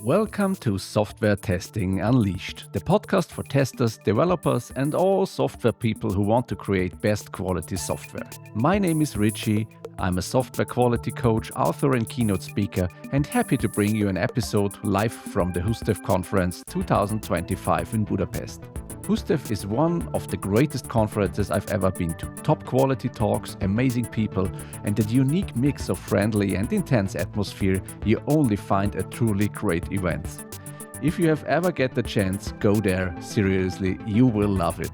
Welcome to Software Testing Unleashed, the podcast for testers, developers, and all software people who want to create best quality software. My name is Richie. I'm a software quality coach, author, and keynote speaker, and happy to bring you an episode live from the HUSTEF conference 2025 in Budapest. HUSTEF is one of the greatest conferences I've ever been to. Top quality talks, amazing people, and that unique mix of friendly and intense atmosphere you only find at truly great events. If you have ever get the chance, go there. Seriously, you will love it.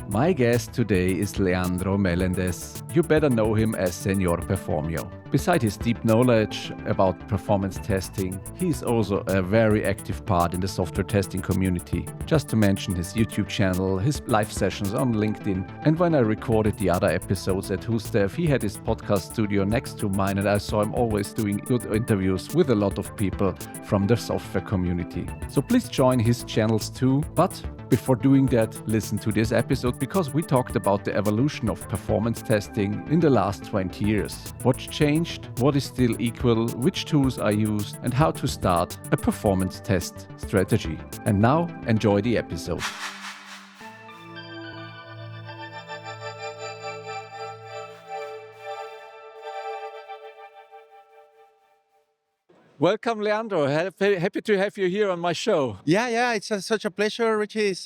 My guest today is Leandro Melendez. You better know him as Señor Performo. Beside his deep knowledge about performance testing, he is also a very active part in the software testing community. Just to mention his YouTube channel, his live sessions on LinkedIn, and when I recorded the other episodes at HUSTEF, he had his podcast studio next to mine, and I saw him always doing good interviews with a lot of people from the software community. So please join his channels too, but before doing that, listen to this episode because we talked about the evolution of performance testing in the last 20 years. What changed, what is still equal, which tools are used, and how to start a performance test strategy. And now, enjoy the episode. Welcome, Leandro. Happy to have you here on my show. Yeah, it's such a pleasure, Richie.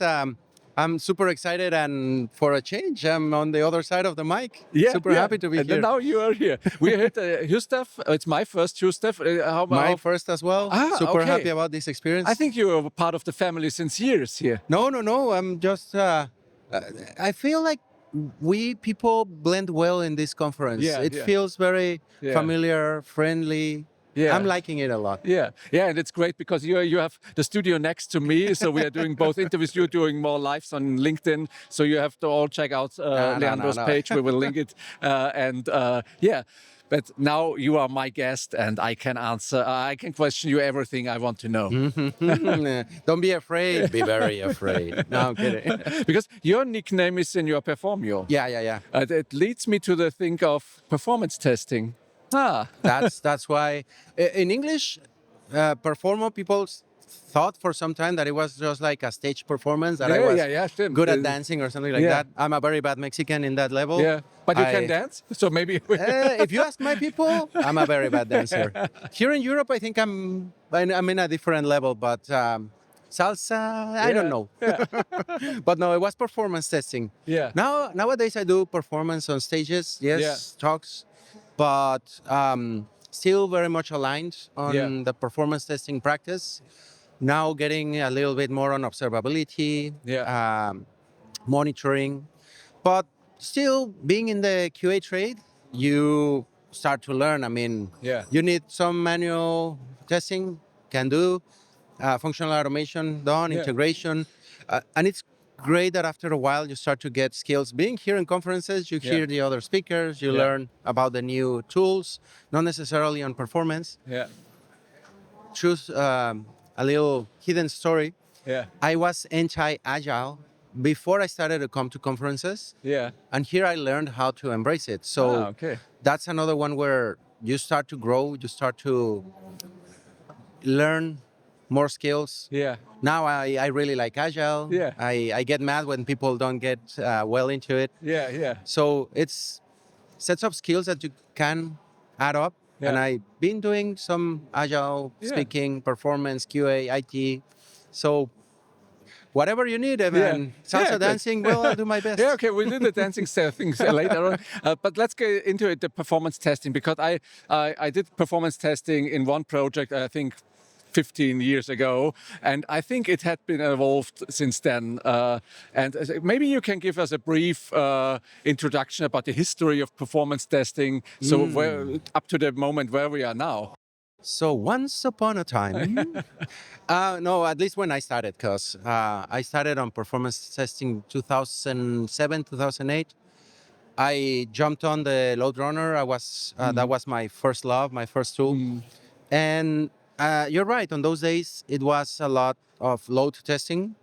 I'm super excited, and for a change, I'm on the other side of the mic. Super happy to be and here. Now you are here. We are at HUSTEF. It's my first HUSTEF. My first as well. Super happy about this experience. I think you are part of the family since years here. No. I'm just. I feel like we people blend well in this conference. It feels very familiar, friendly. Yeah. I'm liking it a lot. Yeah, and it's great because you have the studio next to me, so we are doing both interviews. You're doing more lives on LinkedIn, so you have to all check out Leandro's page. We will link it, But now you are my guest, and I can answer. I can question you everything I want to know. Don't be afraid. Be very afraid. No, I'm kidding. Because your nickname is Señor Performo. Yeah. It leads me to think of performance testing. That's why in English, Performo, people thought for some time that it was just like a stage performance, that I was good at dancing or something like that. I'm a very bad Mexican in that level. Yeah, but you can dance, so maybe... if you ask my people, I'm a very bad dancer. Here in Europe, I think I'm in a different level, but salsa, I don't know. But no, it was performance testing. Yeah. Nowadays, I do performance on stages, talks, but still very much aligned on the performance testing practice. Now getting a little bit more on observability, monitoring, but still being in the QA trade, you start to learn. I mean, you need some manual testing, can do, functional automation done, integration, and it's great that after a while you start to get skills. Being here in conferences, you hear the other speakers, you learn about the new tools, not necessarily on performance. Choose a little hidden story. I was anti-agile before I started to come to conferences. And here I learned how to embrace it. So that's another one where you start to grow, you start to learn more skills. Now I really like Agile. I get mad when people don't get well into it. So it's sets of skills that you can add up. And I've been doing some Agile speaking, performance, QA, IT. So whatever you need, Evan. Salsa dancing, well, I'll do my best. We'll do the dancing things later on. But let's get into it, the performance testing, because I did performance testing in one project, I think, 15 years ago, and I think it had been evolved since then. And maybe you can give us a brief introduction about the history of performance testing, so up to the moment where we are now. So once upon a time, no, at least when I started, because I started on performance testing 2007, 2008. I jumped on the load runner. That was my first love, my first tool, and you're right. On those days, it was a lot of load testing.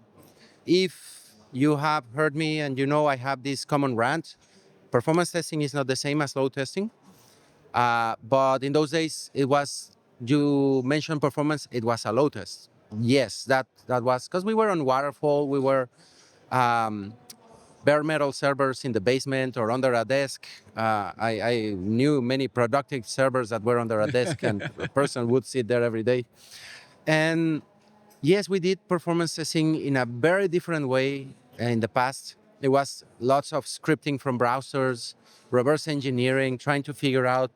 If you have heard me and you know I have this common rant, performance testing is not the same as load testing. But in those days, it was you mentioned performance, it was a load test. Yes, that was because we were on waterfall, we were um, bare metal servers in the basement or under a desk. I knew many productive servers that were under a desk and a person would sit there every day. And yes, we did performance testing in a very different way in the past. There was lots of scripting from browsers, reverse engineering, trying to figure out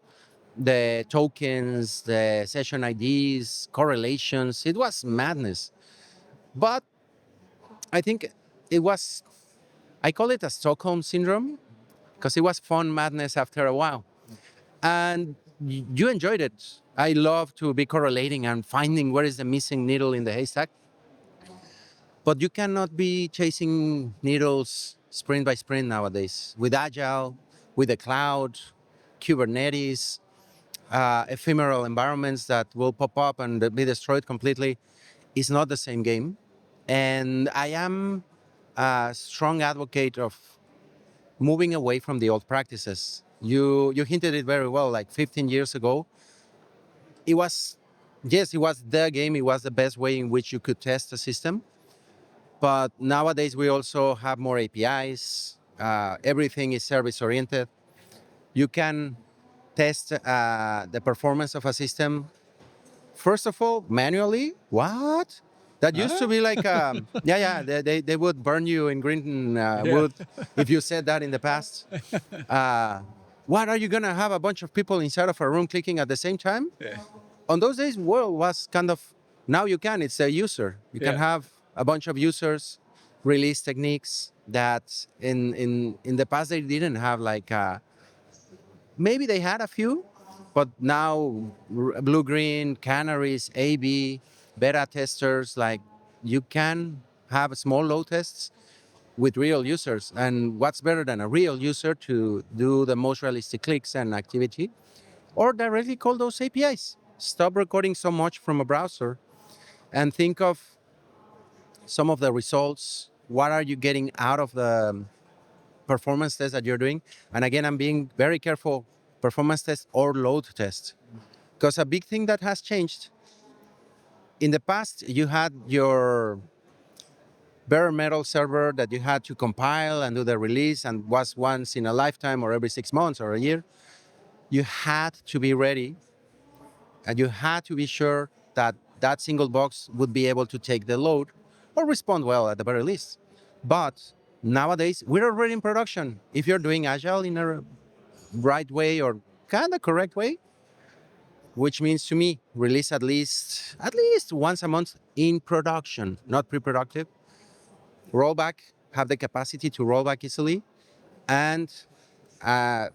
the tokens, the session IDs, correlations. It was madness. But I think it was, I call it a Stockholm syndrome because it was fun madness after a while. And you enjoyed it. I love to be correlating and finding where is the missing needle in the haystack. But you cannot be chasing needles sprint by sprint nowadays. With Agile, with the cloud, Kubernetes, ephemeral environments that will pop up and be destroyed completely, it's not the same game. And I am a strong advocate of moving away from the old practices. You hinted it very well, like 15 years ago, it was, yes, it was the game, it was the best way in which you could test a system. But nowadays we also have more APIs. Everything is service oriented. You can test the performance of a system, first of all, manually. What? That used to be like, yeah, they would burn you in green wood if you said that in the past. What are you going to have a bunch of people inside of a room clicking at the same time? On those days, world was kind of, now you can, it's a user. You can have a bunch of users, release techniques that in the past they didn't have, like, maybe they had a few, but now blue green, canaries, AB, beta testers, like you can have small load tests with real users. And what's better than a real user to do the most realistic clicks and activity, or directly call those APIs. Stop recording so much from a browser and think of some of the results. What are you getting out of the performance test that you're doing? And again, I'm being very careful, performance test or load test. Because a big thing that has changed, in the past, you had your bare metal server that you had to compile and do the release and was once in a lifetime or every 6 months or a year. You had to be ready and you had to be sure that that single box would be able to take the load or respond well at the very least. But nowadays, we're already in production. If you're doing Agile in a right way or kind of correct way, which means to me, release at least once a month in production, not pre-productive. Rollback, have the capacity to roll back easily, and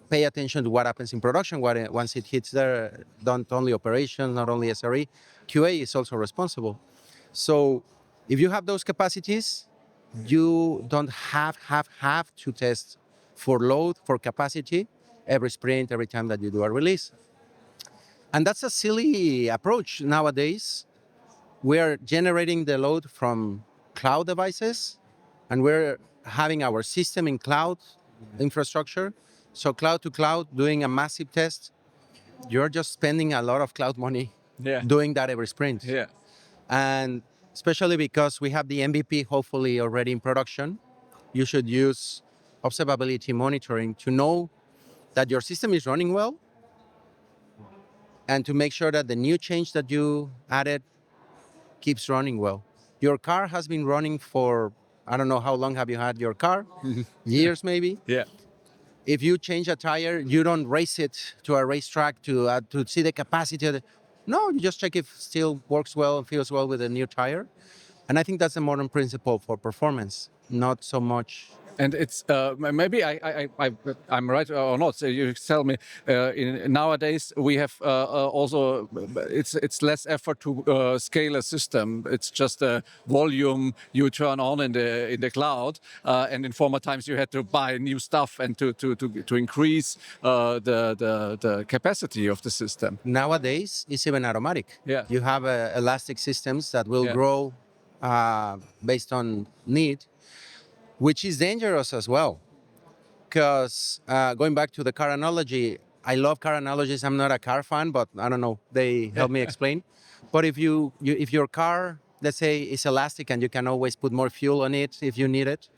pay attention to what happens in production once it hits there. Not only operations, not only SRE, QA is also responsible. So if you have those capacities, you don't have to test for load, for capacity, every sprint, every time that you do a release. And that's a silly approach nowadays. We're generating the load from cloud devices, and we're having our system in cloud infrastructure. So cloud to cloud, doing a massive test, you're just spending a lot of cloud money doing that every sprint. And especially because we have the MVP hopefully already in production, you should use observability monitoring to know that your system is running well and to make sure that the new change that you added keeps running well. Your car has been running for, I don't know how long have you had your car? Years maybe? If you change a tire, you don't race it to a racetrack to see the capacity of the, no, you just check if it still works well and feels well with a new tire. And I think that's a modern principle for performance, not so much. And it's maybe I'm right or not. So you tell me. Nowadays we have also it's less effort to scale a system. It's just a volume you turn on in the cloud. And in former times you had to buy new stuff and to increase the capacity of the system. Nowadays it's even automatic. You have elastic systems that will grow based on need, which is dangerous as well. Because going back to the car analogy, I love car analogies. I'm not a car fan, but I don't know. They help me explain. But if your car, let's say, is elastic and you can always put more fuel on it if you need it.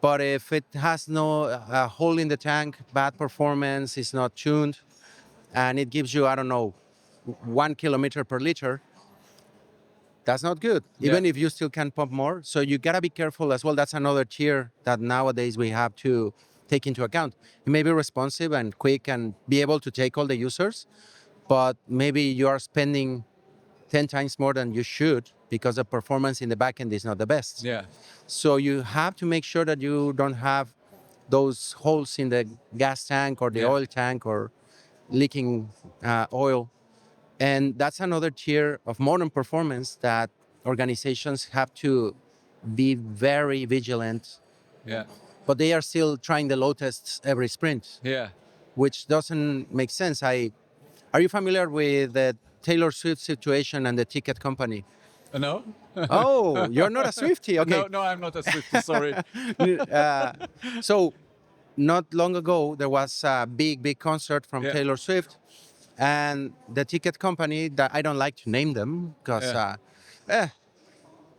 But if it has no hole in the tank, bad performance, is not tuned, and it gives you, I don't know, 1 kilometer per liter, that's not good, even if you still can pump more. So you gotta be careful as well. That's another tier that nowadays we have to take into account. You may be responsive and quick and be able to take all the users, but maybe you are spending 10 times more than you should because the performance in the backend is not the best. Yeah. So you have to make sure that you don't have those holes in the gas tank or the oil tank or leaking oil. And that's another tier of modern performance that organizations have to be very vigilant. Yeah. But they are still trying the load tests every sprint, Yeah. which doesn't make sense. Are you familiar with the Taylor Swift situation and the ticket company? No? Oh, you're not a Swiftie. Okay. No, I'm not a Swiftie, sorry. So not long ago, there was a big concert from Taylor Swift, and the ticket company that I don't like to name them because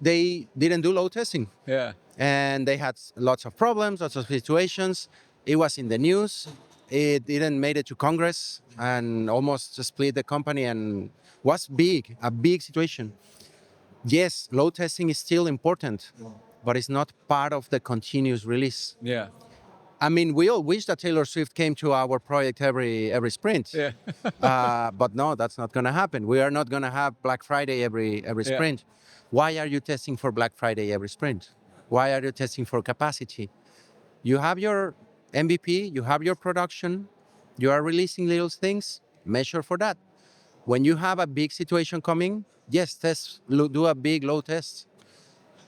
they didn't do load testing. Yeah. And they had lots of problems, lots of situations. It was in the news. It didn't made it to Congress and almost split the company and was a big situation. Yes, load testing is still important, but it's not part of the continuous release. Yeah. I mean, we all wish that Taylor Swift came to our project every sprint. Yeah. But no, that's not going to happen. We are not going to have Black Friday every sprint. Why are you testing for Black Friday every sprint? Why are you testing for capacity? You have your MVP, you have your production, you are releasing little things, measure for that. When you have a big situation coming, yes, do a big load test,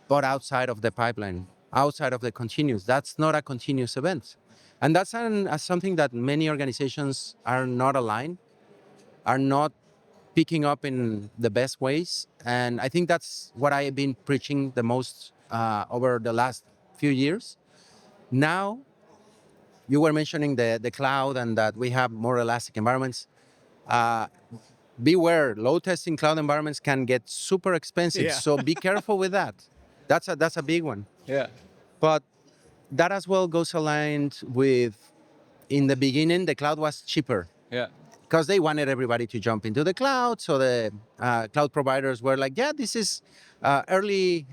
but outside of the pipeline, outside of the continuous. That's not a continuous event. And that's something that many organizations are not aligned, are not picking up in the best ways. And I think that's what I have been preaching the most over the last few years. Now, you were mentioning the cloud and that we have more elastic environments. Beware, load testing cloud environments can get super expensive. Yeah. So be careful with that. That's a big one. Yeah. But that as well goes aligned with, in the beginning, the cloud was cheaper. Yeah. Because they wanted everybody to jump into the cloud. So the cloud providers were like, yeah, this is early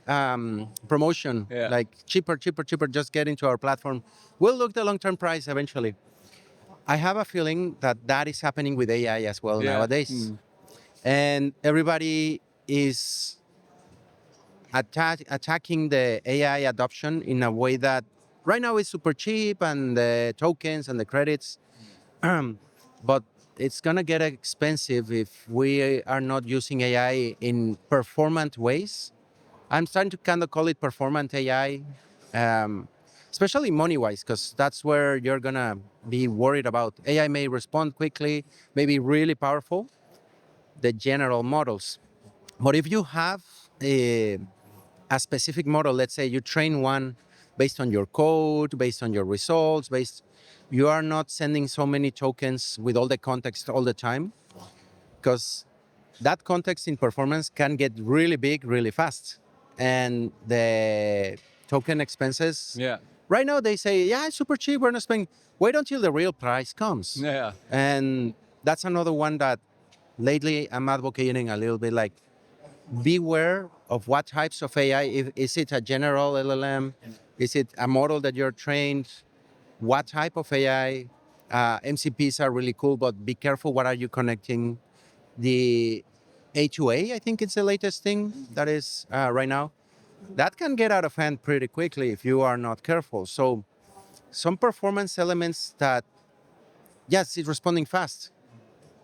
promotion, like cheaper, just get into our platform. We'll look the long-term price eventually. I have a feeling that is happening with AI as well nowadays. And everybody is attacking the AI adoption in a way that right now is super cheap and the tokens and the credits. But it's going to get expensive if we are not using AI in performant ways. I'm starting to kind of call it performant AI, especially money-wise, because that's where you're going to be worried about. AI may respond quickly, may be really powerful, the general models. But if you have a specific model, let's say you train one based on your code, based on your results, you are not sending so many tokens with all the context all the time, because that context in performance can get really big really fast. And the token expenses, right now they say, yeah, it's super cheap, we're not spending. Wait until the real price comes. Yeah. And that's another one that lately I'm advocating a little bit, like, beware of what types of AI. Is it a general LLM? Is it a model that you're trained? What type of AI? MCPs are really cool, but be careful. What are you connecting? The A2A, I think it's the latest thing that is right now. That can get out of hand pretty quickly if you are not careful. So some performance elements that, yes, it's responding fast.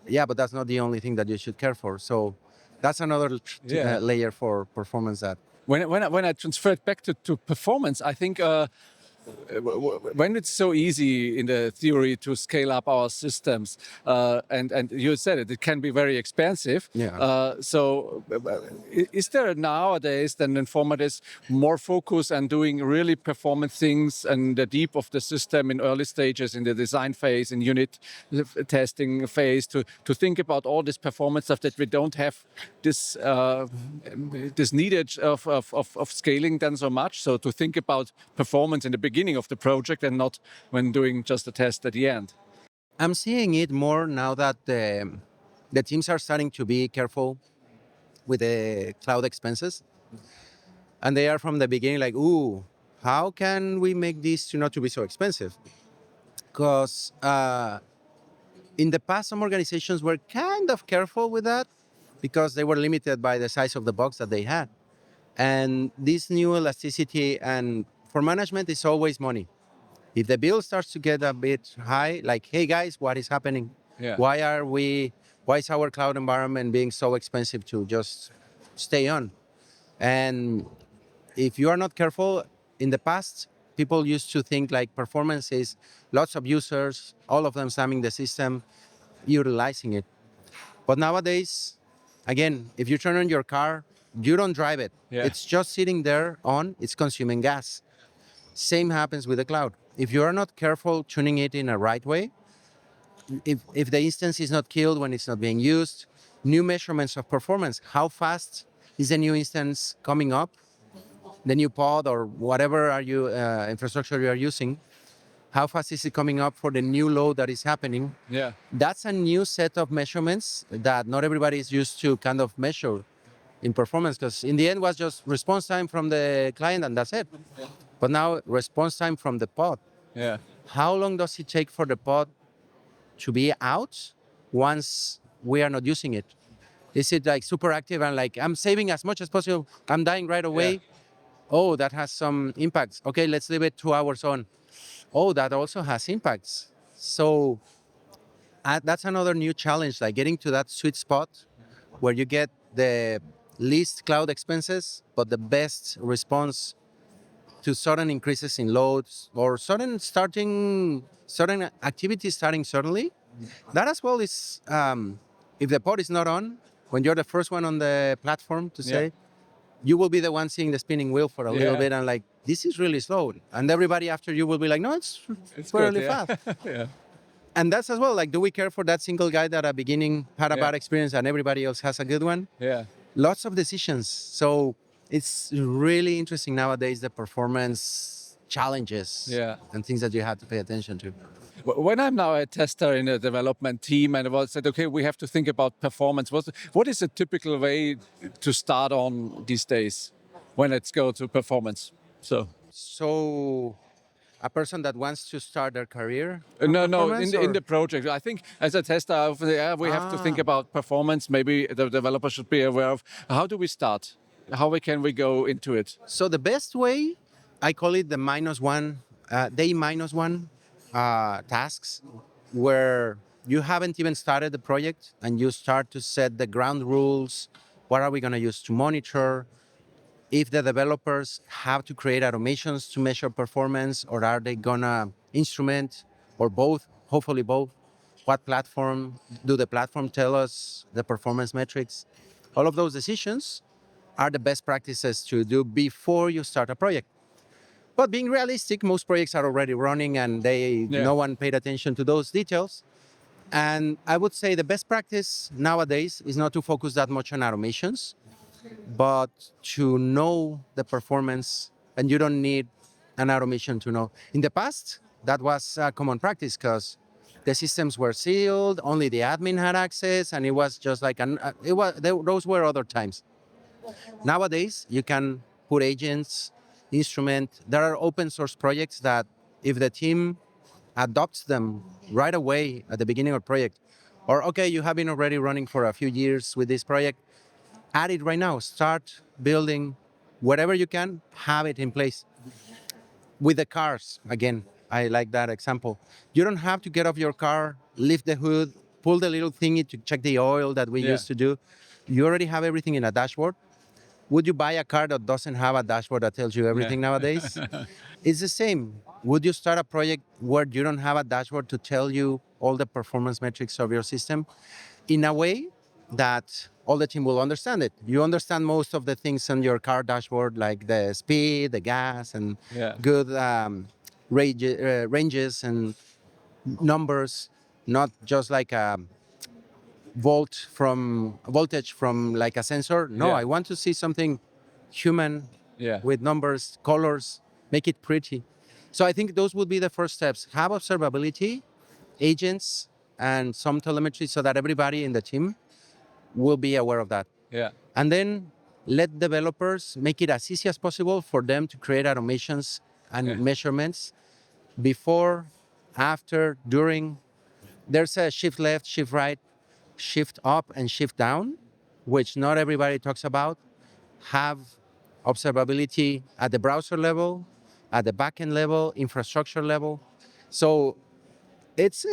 Yeah, but that's not the only thing that you should care for. So that's another layer for performance that. When I transfer it back to performance, I think when it's so easy in the theory to scale up our systems, and you said it can be very expensive. Yeah. Is there nowadays then Informatis more focus on doing really performance things and the deep of the system in early stages, in the design phase, in unit testing phase, to think about all this performance stuff that we don't have this this needed of scaling then so much? So to think about performance in the beginning of the project and not when doing just a test at the end. I'm seeing it more now that the teams are starting to be careful with the cloud expenses. And they are from the beginning like, ooh, how can we make this to not to be so expensive? Because in the past, some organizations were kind of careful with that because they were limited by the size of the box that they had. And this new elasticity and for management is always money. If the bill starts to get a bit high, like, hey guys, what is happening? Yeah. Why is our cloud environment being so expensive to just stay on? And if you are not careful, in the past, people used to think like performance is lots of users, all of them spamming the system, utilizing it. But nowadays, again, if you turn on your car, you don't drive it. Yeah. It's just sitting there on, it's consuming gas. Same happens with the cloud. If you are not careful tuning it in a right way, if the instance is not killed when it's not being used, new measurements of performance, how fast is the new instance coming up, the new pod or whatever are you infrastructure you are using, how fast is it coming up for the new load that is happening? Yeah. That's a new set of measurements that not everybody is used to kind of measure in performance, because in the end was just response time from the client and that's it. But now response time from the pod. Yeah. How long does it take for the pod to be out once we are not using it? Is it like super active and like I'm saving as much as possible, I'm dying right away? Yeah. Oh, that has some impacts. Okay, let's leave it 2 hours on. Oh, that also has impacts. So that's another new challenge, like getting to that sweet spot where you get the least cloud expenses, but the best response to sudden increases in loads or sudden activities starting suddenly. That as well is, if the pod is not on, when you're the first one on the platform to say, you will be the one seeing the spinning wheel for a little bit and like, this is really slow. And everybody after you will be like, no, it's really fast. Yeah. And that's as well, like, do we care for that single guy that at beginning had a bad experience and everybody else has a good one? Yeah. Lots of decisions. So it's really interesting nowadays, the performance challenges and things that you have to pay attention to. When I'm now a tester in a development team and I said, okay, we have to think about performance, what is a typical way to start on these days when it's go to performance? So a person that wants to start their career? No, in the project. I think as a tester, we have to think about performance. Maybe the developer should be aware of how do we start? How can we go into it? So the best way, I call it the day minus one tasks, where you haven't even started the project and you start to set the ground rules. What are we going to use to monitor? If the developers have to create automations to measure performance, or are they gonna instrument, or both, hopefully both? What platform, do the platform tell us the performance metrics? All of those decisions are the best practices to do before you start a project. But being realistic, most projects are already running and no one paid attention to those details. And I would say the best practice nowadays is not to focus that much on automations, but to know the performance, and you don't need an automation to know. In the past, that was a common practice because the systems were sealed, only the admin had access, and it was just like, those were other times. Nowadays, you can put agents, instrument. There are open source projects that if the team adopts them right away at the beginning of the project, or okay, you have been already running for a few years with this project, add it right now. Start building whatever you can, have it in place. With the cars, again, I like that example. You don't have to get off your car, lift the hood, pull the little thingy to check the oil that we used to do. You already have everything in a dashboard. Would you buy a car that doesn't have a dashboard that tells you everything nowadays? It's the same. Would you start a project where you don't have a dashboard to tell you all the performance metrics of your system in a way that all the team will understand it? You understand most of the things on your car dashboard, like the speed, the gas, and good ranges and numbers, not just like a voltage from like a sensor. No, I want to see something human with numbers, colors, make it pretty. So I think those would be the first steps. Have observability, agents, and some telemetry so that everybody in the team will be aware of that. And then let developers make it as easy as possible for them to create automations and measurements before, after, during. There's a shift left, shift right, shift up, and shift down, which not everybody talks about. Have observability at the browser level, at the backend level, infrastructure level. So it's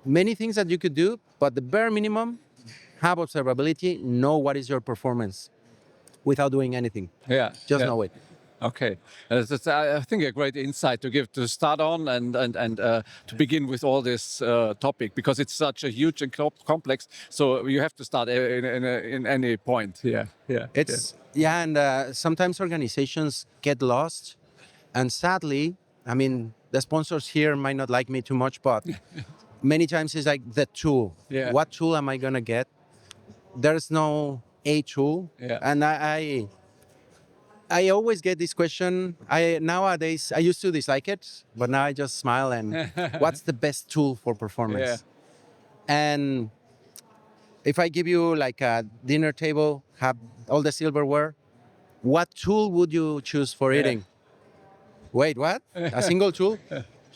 many things that you could do, but the bare minimum, have observability, know what is your performance without doing anything. Just know it. Okay, that's, I think, a great insight to give to start on and to begin with all this topic, because it's such a huge and complex. So you have to start in any point. And sometimes organizations get lost, and sadly, I mean, the sponsors here might not like me too much, but many times it's like the tool. What tool am I gonna get? There's no a tool, and I always get this question. Nowadays, I used to dislike it, but now I just smile and what's the best tool for performance? And if I give you like a dinner table, have all the silverware, what tool would you choose for eating? Wait, what? A single tool?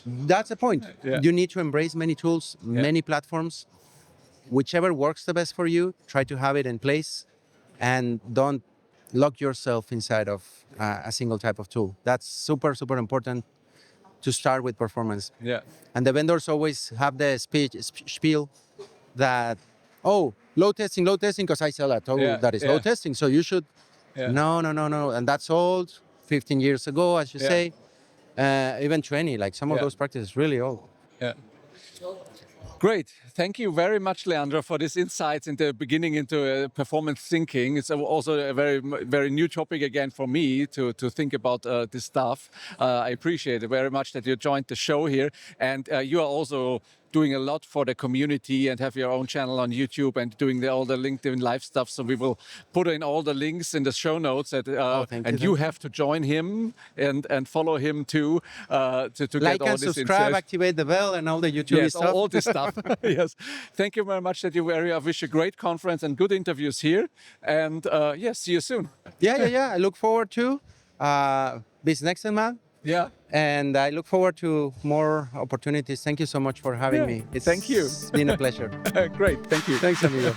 That's the point. You need to embrace many tools, many platforms. Whichever works the best for you, try to have it in place, and don't lock yourself inside of a single type of tool. That's super, super important to start with performance. And the vendors always have the spiel that, oh, load testing, because I sell a tool that is load testing, so you should. No. And that's old, 15 years ago, as you say, even 20, like some of those practices really old. Great. Thank you very much, Leandro, for this insights into beginning into performance thinking. It's also a very new topic again for me to think about this stuff. I appreciate it very much that you joined the show here. And you are also doing a lot for the community and have your own channel on YouTube and doing all the LinkedIn live stuff. So we will put in all the links in the show notes. And you have to join him and follow him too to like get all this subscribe, activate the bell, and all the YouTube stuff. All this stuff. Yes. Thank you very much that you were here. I wish you a great conference and good interviews here. And see you soon. I look forward to this next month. And I look forward to more opportunities. Thank you so much for having me. Thank you. It's been a pleasure. Great. Thank you. Thanks, amigo.